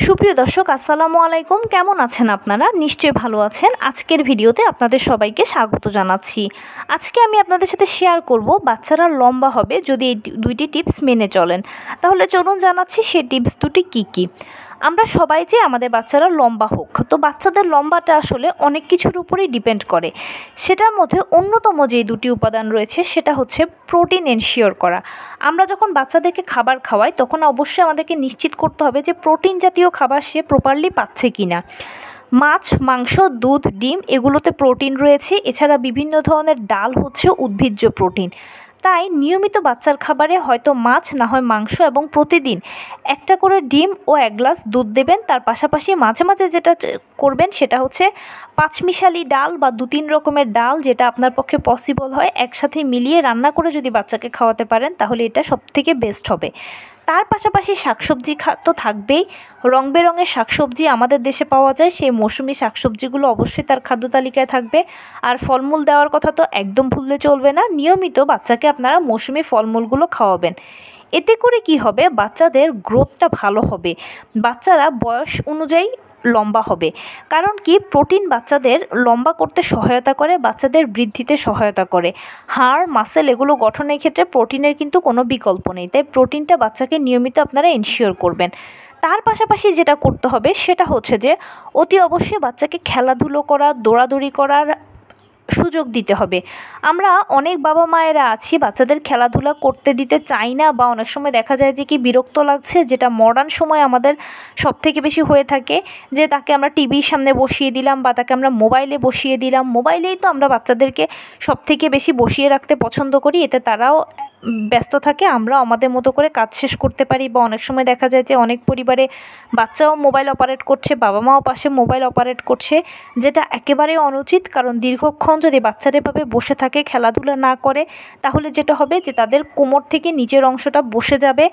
সুপ্রিয় দর্শক আসসালামু আলাইকুম, কেমন আছেন আপনারা? নিশ্চয়ই ভালো আছেন। আজকের ভিডিওতে আপনাদের সবাইকে স্বাগত জানাচ্ছি। আজকে আমি আপনাদের সাথে শেয়ার করব বাচ্চারা লম্বা হবে যদি এই দুইটি টিপস মেনে চলেন। তাহলে চলুন জানাচ্ছি সেই টিপস দুটি কী কী। আমরা সবাই যে আমাদের বাচ্চারা লম্বা হোক, তো বাচ্চাদের লম্বাটা আসলে অনেক কিছুর উপরেই ডিপেন্ড করে। সেটার মধ্যে অন্যতম যে দুটি উপাদান রয়েছে সেটা হচ্ছে প্রোটিন এনশিওর করা। আমরা যখন বাচ্চাদেরকে খাবার খাওয়াই তখন অবশ্যই আমাদেরকে নিশ্চিত করতে হবে যে প্রোটিন জাতীয় খাবার সে প্রপারলি পাচ্ছে কি না। মাছ, মাংস, দুধ, ডিম এগুলোতে প্রোটিন রয়েছে। এছাড়া বিভিন্ন ধরনের ডাল হচ্ছে উদ্ভিজ্জ প্রোটিন। তাই নিয়মিত বাচ্চার খাবারে হয়তো মাছ না হয় মাংস এবং প্রতিদিন একটা করে ডিম ও 1 গ্লাস দুধ দেবেন। তার পাশাপাশি মাঝে মাঝে যেটা করবেন সেটা হচ্ছে পাঁচমিশালি ডাল বা 2-3 রকমের ডাল, যেটা আপনার পক্ষে পসিবল হয়, একসাথে মিলিয়ে রান্না করে যদি বাচ্চাকে খাওয়াতে পারেন তাহলে এটা সবথেকে বেস্ট হবে। তার পাশাপাশি শাকসবজি তো থাকবেই। রং বেরঙের শাকসবজি আমাদের দেশে পাওয়া যায়, সেই মৌসুমি শাকসবজিগুলো অবশ্যই তার খাদ্য তালিকায় থাকবে। আর ফলমূল দেওয়ার কথা তো একদম ভুললে চলবে না। নিয়মিত বাচ্চাকে আপনারা মৌসুমি ফলমূলগুলো খাওয়াবেন। এতে করে কি হবে, বাচ্চাদের গ্রোথটা ভালো হবে, বাচ্চারা বয়স অনুযায়ী লম্বা হবে। কারণ কি, প্রোটিন বাচ্চাদের লম্বা করতে সহায়তা করে, বাচ্চাদের বৃদ্ধিতে সহায়তা করে। হাড়, মাসেল এগুলো গঠনের ক্ষেত্রে প্রোটিনের কিন্তু কোনো বিকল্প নেই। তাই প্রোটিনটা বাচ্চাকে নিয়মিত আপনারা এনশিওর করবেন। তার পাশাপাশি যেটা করতে হবে সেটা হচ্ছে যে অতি অবশ্যই বাচ্চাকে খেলাধুলো করা, দৌড়াদৌড়ি করার সুযোগ দিতে হবে। আমরা অনেক বাবা মায়েরা আছি বাচ্চাদের খেলাধুলা করতে দিতে চাই না, বা অনেক সময় দেখা যায় যে কি বিরক্ত লাগছে, যেটা মডার্ন সময় আমাদের সবথেকে বেশি হয়ে থাকে, যে তাকে আমরা টিভির সামনে বসিয়ে দিলাম বা তাকে আমরা মোবাইলে বসিয়ে দিলাম। মোবাইলেই তো আমরা বাচ্চাদেরকে সবথেকে বেশি বসিয়ে রাখতে পছন্দ করি, এতে তারাও ব্যস্ত থাকে, আমরা আমাদের মতো করে কাজ শেষ করতে পারি। বা অনেক সময় দেখা যায় যে অনেক পরিবারে বাচ্চাও মোবাইল অপারেট করছে, বাবা মাও পাশে মোবাইল অপারেট করছে, যেটা একেবারেই অনুচিত। কারণ দীর্ঘক্ষণ যদি বাচ্চারা এভাবে বসে থাকে, খেলাধুলা না করে, তাহলে যেটা হবে যে তাদের কোমর থেকে নিচের অংশটা বসে যাবে,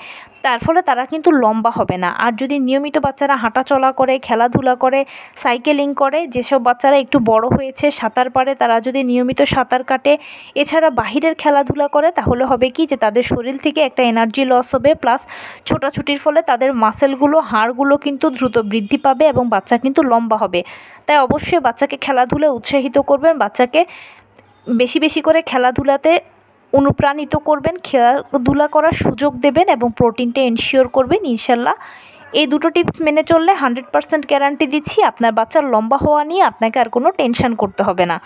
তার ফলে তারা কিন্তু লম্বা হবে না। আর যদি নিয়মিত বাচ্চারা হাঁটা চলা করে, খেলাধুলা করে, সাইকেলিং করে, যেসব বাচ্চারা একটু বড় হয়েছে, সাঁতার পারে, তারা যদি নিয়মিত সাঁতার কাটে, এছাড়া বাহিরের খেলাধুলা করে, তাহলে হবে কি যে তাদের শরীর থেকে একটা এনার্জি লস হবে, প্লাস ছোটাছুটির ফলে তাদের মাসেলগুলো, হাড়গুলো কিন্তু দ্রুত বৃদ্ধি পাবে এবং বাচ্চা কিন্তু লম্বা হবে। তাই অবশ্যই বাচ্চাকে খেলাধুলায় উৎসাহিত করবেন, বাচ্চাকে বেশি বেশি করে খেলাধুলাতে অনুপ্রাণিত করবেন, খেলাধুলা করার সুযোগ দেবেন এবং প্রোটিনটা এনশিওর করবেন। ইনশাল্লাহ এই দুটো টিপস মেনে চললে 100% গ্যারান্টি দিচ্ছি আপনার বাচ্চার লম্বা হওয়া নিয়ে আপনাকে আর কোনো টেনশন করতে হবে না।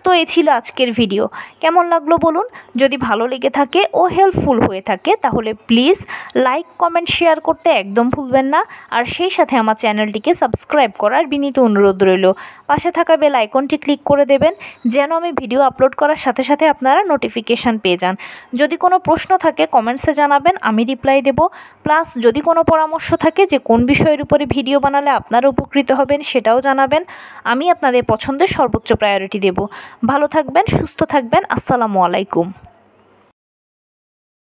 তো এই ছিল আজকের ভিডিও। কেমন লাগলো বলুন। যদি ভালো লেগে থাকে ও হেল্পফুল হয়ে থাকে তাহলে প্লিজ লাইক, কমেন্ট, শেয়ার করতে একদম ভুলবেন না। আর সেই সাথে আমার চ্যানেলটিকে সাবস্ক্রাইব করার বিনীত অনুরোধ রইল। পাশে থাকা বেল আইকনটি ক্লিক করে দেবেন যেন আমি ভিডিও আপলোড করার সাথে সাথে আপনারা নোটিফিকেশান পেয়ে যান। যদি কোনো প্রশ্ন থাকে কমেন্টসে জানাবেন, আমি রিপ্লাই দেব। প্লাস যদি কোনো পরামর্শ থাকে যে কোন বিষয়ের উপরে ভিডিও বানালে আপনারা উপকৃত হবেন সেটাও জানাবেন। আমি আপনাদের পছন্দের সর্বোচ্চ প্রায়োরিটি দেব। ভালো থাকবেন, সুস্থ থাকবেন। আসসালামু আলাইকুম।